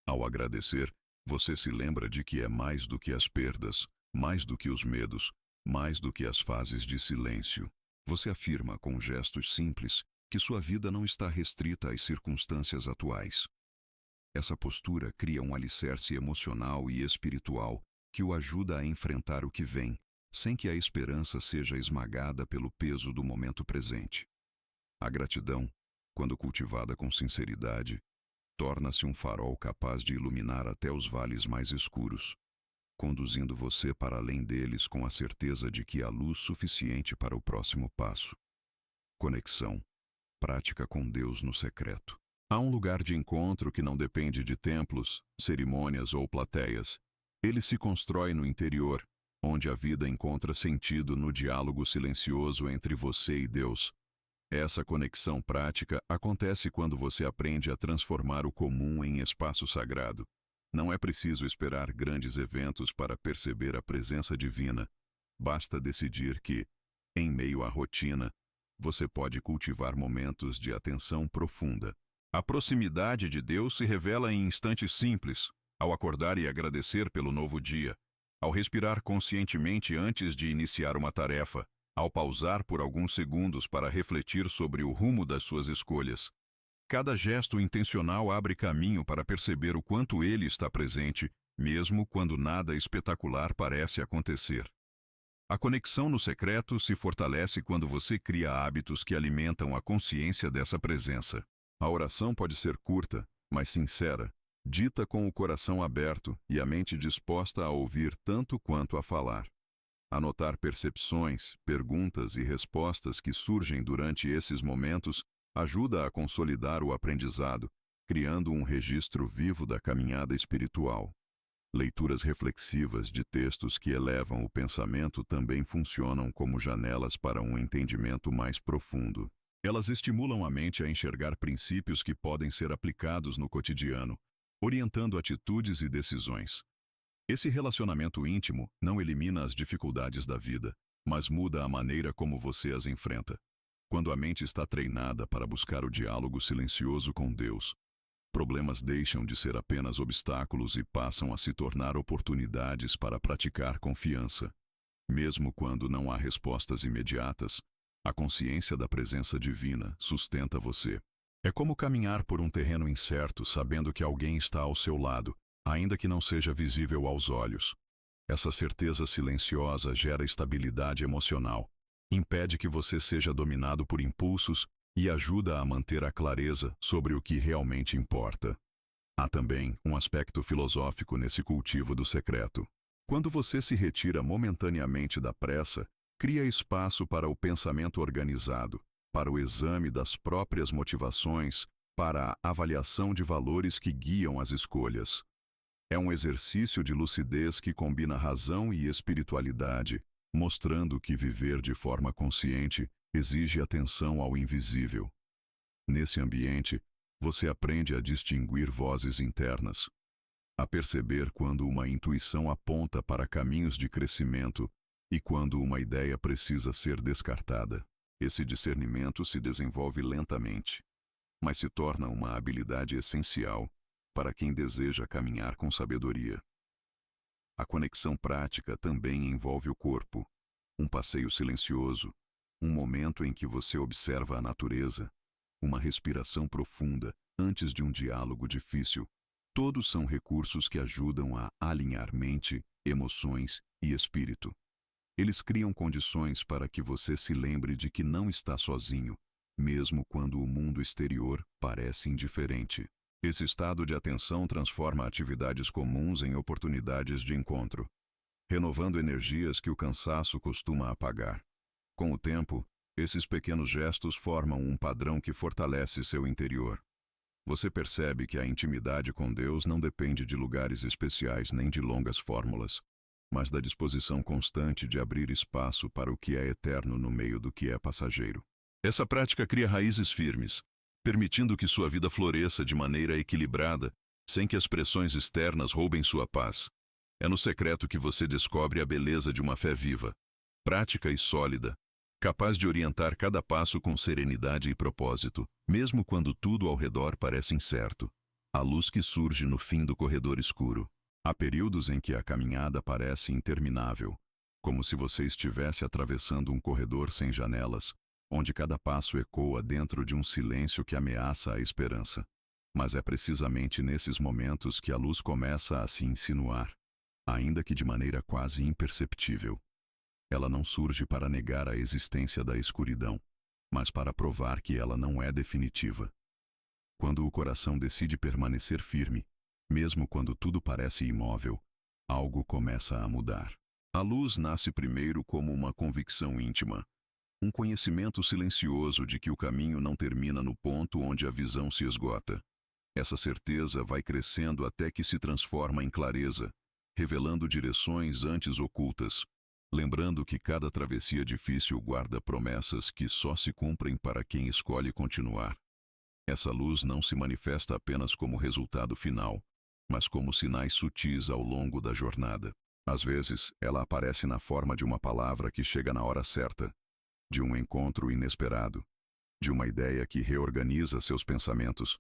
Ao agradecer, você se lembra de que é mais do que as perdas, mais do que os medos, mais do que as fases de silêncio. Você afirma com gestos simples que sua vida não está restrita às circunstâncias atuais. Essa postura cria um alicerce emocional e espiritual que o ajuda a enfrentar o que vem, sem que a esperança seja esmagada pelo peso do momento presente. A gratidão, quando cultivada com sinceridade, torna-se um farol capaz de iluminar até os vales mais escuros, conduzindo você para além deles com a certeza de que há luz suficiente para o próximo passo. Conexão. Prática com Deus no secreto. Há um lugar de encontro que não depende de templos, cerimônias ou plateias. Ele se constrói no interior, onde a vida encontra sentido no diálogo silencioso entre você e Deus. Essa conexão prática acontece quando você aprende a transformar o comum em espaço sagrado. Não é preciso esperar grandes eventos para perceber a presença divina. Basta decidir que, em meio à rotina, você pode cultivar momentos de atenção profunda. A proximidade de Deus se revela em instantes simples, ao acordar e agradecer pelo novo dia, ao respirar conscientemente antes de iniciar uma tarefa, ao pausar por alguns segundos para refletir sobre o rumo das suas escolhas. Cada gesto intencional abre caminho para perceber o quanto ele está presente, mesmo quando nada espetacular parece acontecer. A conexão no secreto se fortalece quando você cria hábitos que alimentam a consciência dessa presença. A oração pode ser curta, mas sincera, dita com o coração aberto e a mente disposta a ouvir tanto quanto a falar. Anotar percepções, perguntas e respostas que surgem durante esses momentos ajuda a consolidar o aprendizado, criando um registro vivo da caminhada espiritual. Leituras reflexivas de textos que elevam o pensamento também funcionam como janelas para um entendimento mais profundo. Elas estimulam a mente a enxergar princípios que podem ser aplicados no cotidiano, orientando atitudes e decisões. Esse relacionamento íntimo não elimina as dificuldades da vida, mas muda a maneira como você as enfrenta. Quando a mente está treinada para buscar o diálogo silencioso com Deus, problemas deixam de ser apenas obstáculos e passam a se tornar oportunidades para praticar confiança. Mesmo quando não há respostas imediatas, a consciência da presença divina sustenta você. É como caminhar por um terreno incerto, sabendo que alguém está ao seu lado, ainda que não seja visível aos olhos. Essa certeza silenciosa gera estabilidade emocional, impede que você seja dominado por impulsos e ajuda a manter a clareza sobre o que realmente importa. Há também um aspecto filosófico nesse cultivo do secreto. Quando você se retira momentaneamente da pressa, cria espaço para o pensamento organizado, para o exame das próprias motivações, para a avaliação de valores que guiam as escolhas. É um exercício de lucidez que combina razão e espiritualidade, mostrando que viver de forma consciente exige atenção ao invisível. Nesse ambiente, você aprende a distinguir vozes internas, a perceber quando uma intuição aponta para caminhos de crescimento e quando uma ideia precisa ser descartada. Esse discernimento se desenvolve lentamente, mas se torna uma habilidade essencial para quem deseja caminhar com sabedoria. A conexão prática também envolve o corpo, um passeio silencioso, um momento em que você observa a natureza, uma respiração profunda antes de um diálogo difícil. Todos são recursos que ajudam a alinhar mente, emoções e espírito. Eles criam condições para que você se lembre de que não está sozinho, mesmo quando o mundo exterior parece indiferente. Esse estado de atenção transforma atividades comuns em oportunidades de encontro, renovando energias que o cansaço costuma apagar. Com o tempo, esses pequenos gestos formam um padrão que fortalece seu interior. Você percebe que a intimidade com Deus não depende de lugares especiais nem de longas fórmulas, mas da disposição constante de abrir espaço para o que é eterno no meio do que é passageiro. Essa prática cria raízes firmes, permitindo que sua vida floresça de maneira equilibrada, sem que as pressões externas roubem sua paz. É no secreto que você descobre a beleza de uma fé viva, prática e sólida, capaz de orientar cada passo com serenidade e propósito, mesmo quando tudo ao redor parece incerto. A luz que surge no fim do corredor escuro. Há períodos em que a caminhada parece interminável, como se você estivesse atravessando um corredor sem janelas, onde cada passo ecoa dentro de um silêncio que ameaça a esperança. Mas é precisamente nesses momentos que a luz começa a se insinuar, ainda que de maneira quase imperceptível. Ela não surge para negar a existência da escuridão, mas para provar que ela não é definitiva. Quando o coração decide permanecer firme, mesmo quando tudo parece imóvel, algo começa a mudar. A luz nasce primeiro como uma convicção íntima, um conhecimento silencioso de que o caminho não termina no ponto onde a visão se esgota. Essa certeza vai crescendo até que se transforma em clareza, revelando direções antes ocultas, lembrando que cada travessia difícil guarda promessas que só se cumprem para quem escolhe continuar. Essa luz não se manifesta apenas como resultado final, mas como sinais sutis ao longo da jornada. Às vezes, ela aparece na forma de uma palavra que chega na hora certa, de um encontro inesperado, de uma ideia que reorganiza seus pensamentos,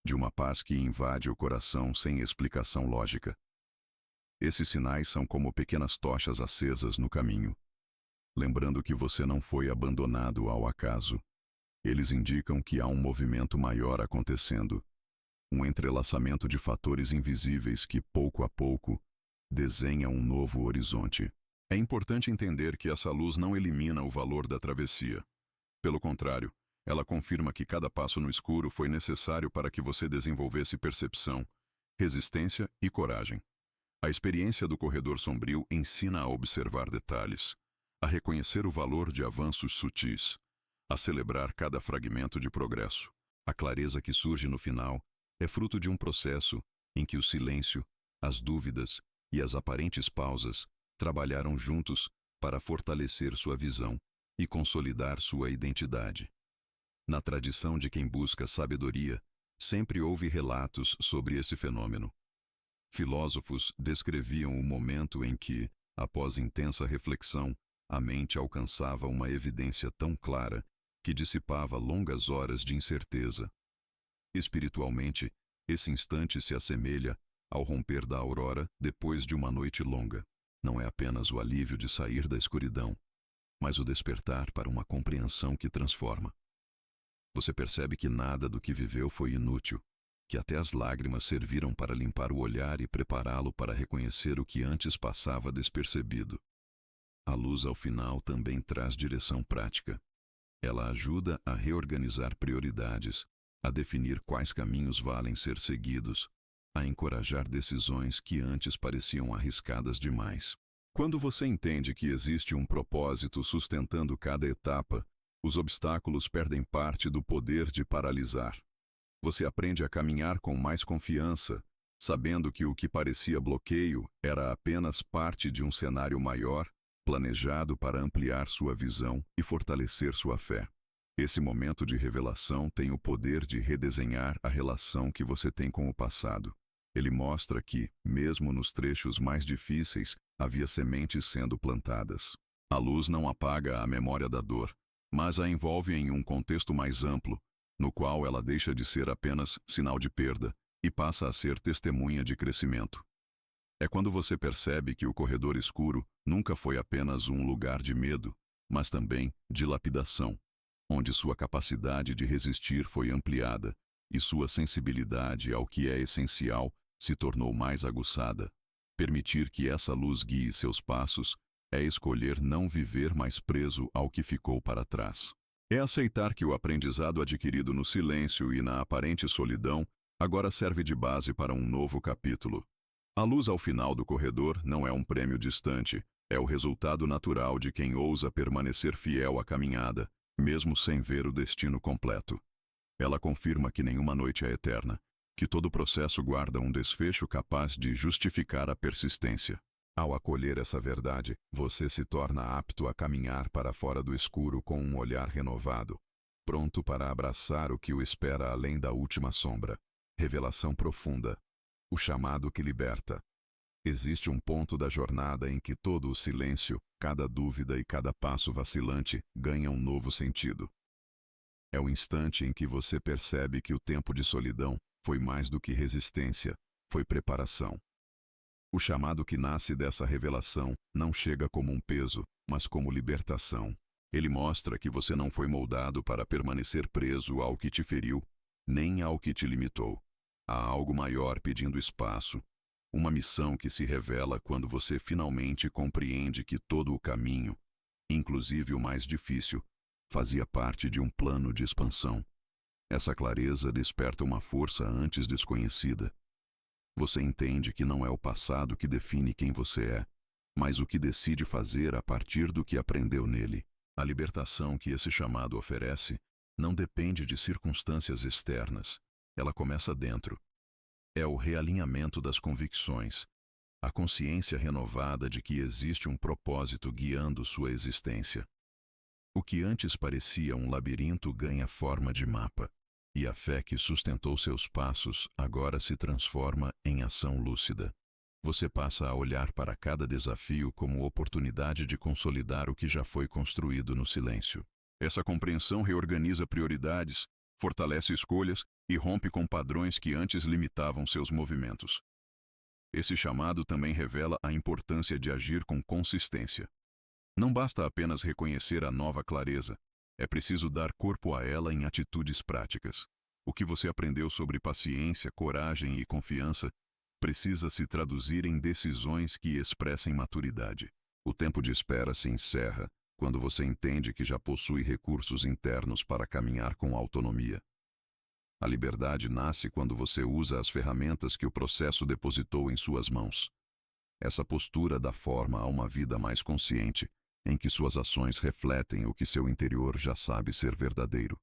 de uma paz que invade o coração sem explicação lógica. Esses sinais são como pequenas tochas acesas no caminho, lembrando que você não foi abandonado ao acaso. Eles indicam que há um movimento maior acontecendo, um entrelaçamento de fatores invisíveis que, pouco a pouco, desenha um novo horizonte. É importante entender que essa luz não elimina o valor da travessia. Pelo contrário, ela confirma que cada passo no escuro foi necessário para que você desenvolvesse percepção, resistência e coragem. A experiência do corredor sombrio ensina a observar detalhes, a reconhecer o valor de avanços sutis, a celebrar cada fragmento de progresso. A clareza que surge no final é fruto de um processo em que o silêncio, as dúvidas e as aparentes pausas trabalharam juntos para fortalecer sua visão e consolidar sua identidade. Na tradição de quem busca sabedoria, sempre houve relatos sobre esse fenômeno. Filósofos descreviam o momento em que, após intensa reflexão, a mente alcançava uma evidência tão clara que dissipava longas horas de incerteza. Espiritualmente, esse instante se assemelha ao romper da aurora depois de uma noite longa. Não é apenas o alívio de sair da escuridão, mas o despertar para uma compreensão que transforma. Você percebe que nada do que viveu foi inútil, que até as lágrimas serviram para limpar o olhar e prepará-lo para reconhecer o que antes passava despercebido. A luz ao final também traz direção prática. Ela ajuda a reorganizar prioridades, a definir quais caminhos valem ser seguidos, a encorajar decisões que antes pareciam arriscadas demais. Quando você entende que existe um propósito sustentando cada etapa, os obstáculos perdem parte do poder de paralisar. Você aprende a caminhar com mais confiança, sabendo que o que parecia bloqueio era apenas parte de um cenário maior, planejado para ampliar sua visão e fortalecer sua fé. Esse momento de revelação tem o poder de redesenhar a relação que você tem com o passado. Ele mostra que, mesmo nos trechos mais difíceis, havia sementes sendo plantadas. A luz não apaga a memória da dor, mas a envolve em um contexto mais amplo, no qual ela deixa de ser apenas sinal de perda e passa a ser testemunha de crescimento. É quando você percebe que o corredor escuro nunca foi apenas um lugar de medo, mas também de lapidação, onde sua capacidade de resistir foi ampliada e sua sensibilidade ao que é essencial se tornou mais aguçada. Permitir que essa luz guie seus passos É escolher não viver mais preso ao que ficou para trás. É aceitar que o aprendizado adquirido no silêncio e na aparente solidão agora serve de base para um novo capítulo. A luz ao final do corredor não é um prêmio distante, é o resultado natural de quem ousa permanecer fiel à caminhada, mesmo sem ver o destino completo. Ela confirma que nenhuma noite é eterna, que todo processo guarda um desfecho capaz de justificar a persistência. Ao acolher essa verdade, você se torna apto a caminhar para fora do escuro com um olhar renovado, pronto para abraçar o que o espera além da última sombra. Revelação profunda. O chamado que liberta. Existe um ponto da jornada em que todo o silêncio, cada dúvida e cada passo vacilante ganha um novo sentido. É o instante em que você percebe que o tempo de solidão foi mais do que resistência, foi preparação. O chamado que nasce dessa revelação não chega como um peso, mas como libertação. Ele mostra que você não foi moldado para permanecer preso ao que te feriu, nem ao que te limitou. Há algo maior pedindo espaço. Uma missão que se revela quando você finalmente compreende que todo o caminho, inclusive o mais difícil, fazia parte de um plano de expansão. Essa clareza desperta uma força antes desconhecida. Você entende que não é o passado que define quem você é, mas o que decide fazer a partir do que aprendeu nele. A libertação que esse chamado oferece não depende de circunstâncias externas, ela começa dentro. É o realinhamento das convicções, a consciência renovada de que existe um propósito guiando sua existência. O que antes parecia um labirinto ganha forma de mapa. E a fé que sustentou seus passos agora se transforma em ação lúcida. Você passa a olhar para cada desafio como oportunidade de consolidar o que já foi construído no silêncio. Essa compreensão reorganiza prioridades, fortalece escolhas e rompe com padrões que antes limitavam seus movimentos. Esse chamado também revela a importância de agir com consistência. Não basta apenas reconhecer a nova clareza, é preciso dar corpo a ela em atitudes práticas. O que você aprendeu sobre paciência, coragem e confiança precisa se traduzir em decisões que expressem maturidade. O tempo de espera se encerra quando você entende que já possui recursos internos para caminhar com autonomia. A liberdade nasce quando você usa as ferramentas que o processo depositou em suas mãos. Essa postura dá forma a uma vida mais consciente, em que suas ações refletem o que seu interior já sabe ser verdadeiro.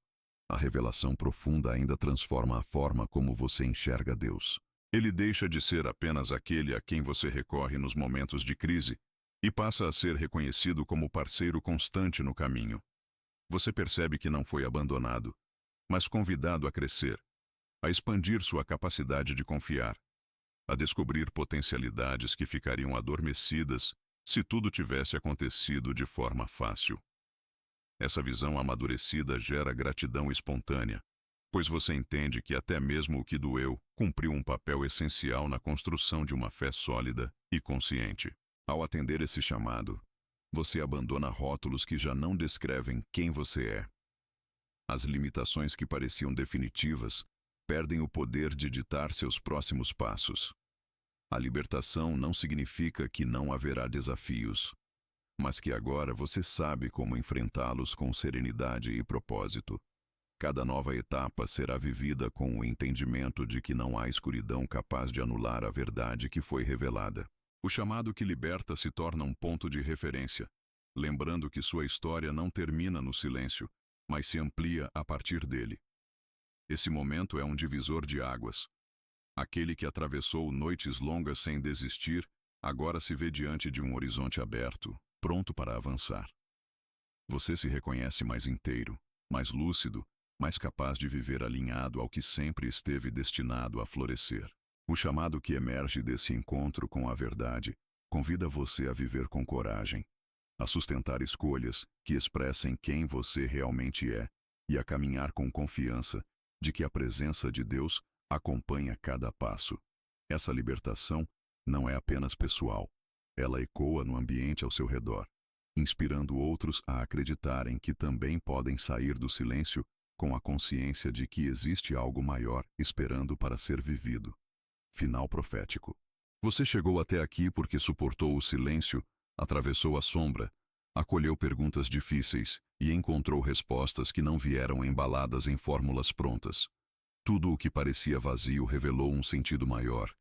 A revelação profunda ainda transforma a forma como você enxerga Deus. Ele deixa de ser apenas aquele a quem você recorre nos momentos de crise e passa a ser reconhecido como parceiro constante no caminho. Você percebe que não foi abandonado, mas convidado a crescer, a expandir sua capacidade de confiar, a descobrir potencialidades que ficariam adormecidas se tudo tivesse acontecido de forma fácil. Essa visão amadurecida gera gratidão espontânea, pois você entende que até mesmo o que doeu cumpriu um papel essencial na construção de uma fé sólida e consciente. Ao atender esse chamado, você abandona rótulos que já não descrevem quem você é. As limitações que pareciam definitivas perdem o poder de ditar seus próximos passos. A libertação não significa que não haverá desafios, mas que agora você sabe como enfrentá-los com serenidade e propósito. Cada nova etapa será vivida com o entendimento de que não há escuridão capaz de anular a verdade que foi revelada. O chamado que liberta se torna um ponto de referência, lembrando que sua história não termina no silêncio, mas se amplia a partir dele. Esse momento é um divisor de águas. Aquele que atravessou noites longas sem desistir, agora se vê diante de um horizonte aberto, pronto para avançar. Você se reconhece mais inteiro, mais lúcido, mais capaz de viver alinhado ao que sempre esteve destinado a florescer. O chamado que emerge desse encontro com a verdade convida você a viver com coragem, a sustentar escolhas que expressem quem você realmente é e a caminhar com confiança de que a presença de Deus acompanha cada passo. Essa libertação não é apenas pessoal, ela ecoa no ambiente ao seu redor, inspirando outros a acreditarem que também podem sair do silêncio com a consciência de que existe algo maior esperando para ser vivido. Final profético. Você chegou até aqui porque suportou o silêncio Atravessou a sombra, acolheu perguntas difíceis e encontrou respostas que não vieram embaladas em fórmulas prontas. Tudo o que parecia vazio revelou um sentido maior,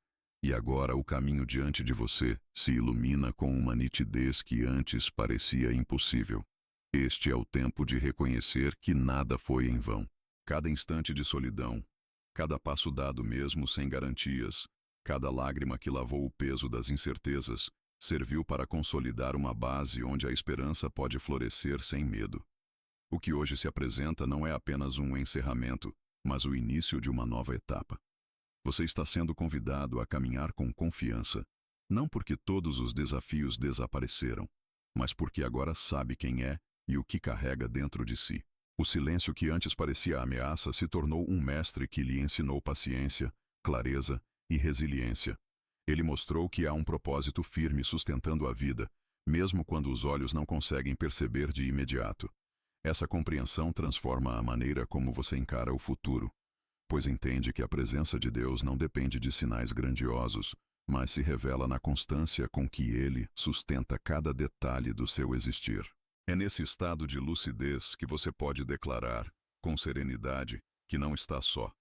e agora o caminho diante de você se ilumina com uma nitidez que antes parecia impossível. Este é o tempo de reconhecer que nada foi em vão. Cada instante de solidão, cada passo dado mesmo sem garantias, cada lágrima que lavou o peso das incertezas, serviu para consolidar uma base onde a esperança pode florescer sem medo. O que hoje se apresenta não é apenas um encerramento, mas o início de uma nova etapa. Você está sendo convidado a caminhar com confiança, não porque todos os desafios desapareceram, mas porque agora sabe quem é e o que carrega dentro de si. O silêncio que antes parecia ameaça se tornou um mestre que lhe ensinou paciência, clareza e resiliência. Ele mostrou que há um propósito firme sustentando a vida, mesmo quando os olhos não conseguem perceber de imediato. Essa compreensão transforma a maneira como você encara o futuro, pois entende que a presença de Deus não depende de sinais grandiosos, mas se revela na constância com que Ele sustenta cada detalhe do seu existir. É nesse estado de lucidez que você pode declarar, com serenidade, que não está só.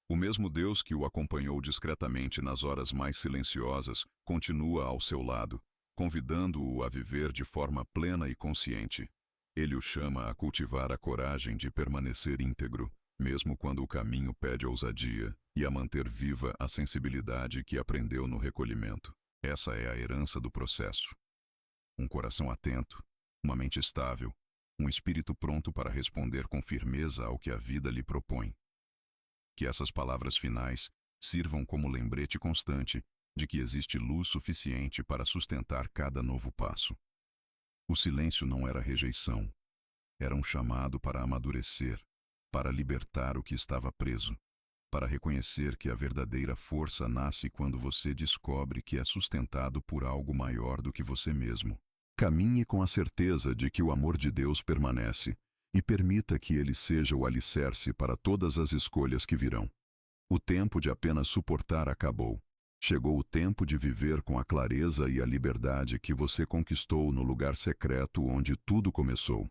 O mesmo Deus que o acompanhou discretamente nas horas mais silenciosas continua ao seu lado, convidando-o a viver de forma plena e consciente. Ele o chama a cultivar a coragem de permanecer íntegro, mesmo quando o caminho pede ousadia, e a manter viva a sensibilidade que aprendeu no recolhimento. Essa é a herança do processo. Um coração atento, uma mente estável, um espírito pronto para responder com firmeza ao que a vida lhe propõe. Que essas palavras finais sirvam como lembrete constante de que existe luz suficiente para sustentar cada novo passo. O silêncio não era rejeição, era um chamado para amadurecer, para libertar o que estava preso, para reconhecer que a verdadeira força nasce quando você descobre que é sustentado por algo maior do que você mesmo. Caminhe com a certeza de que o amor de Deus permanece e permita que ele seja o alicerce para todas as escolhas que virão. O tempo de apenas suportar acabou. Chegou o tempo de viver com a clareza e a liberdade que você conquistou no lugar secreto onde tudo começou.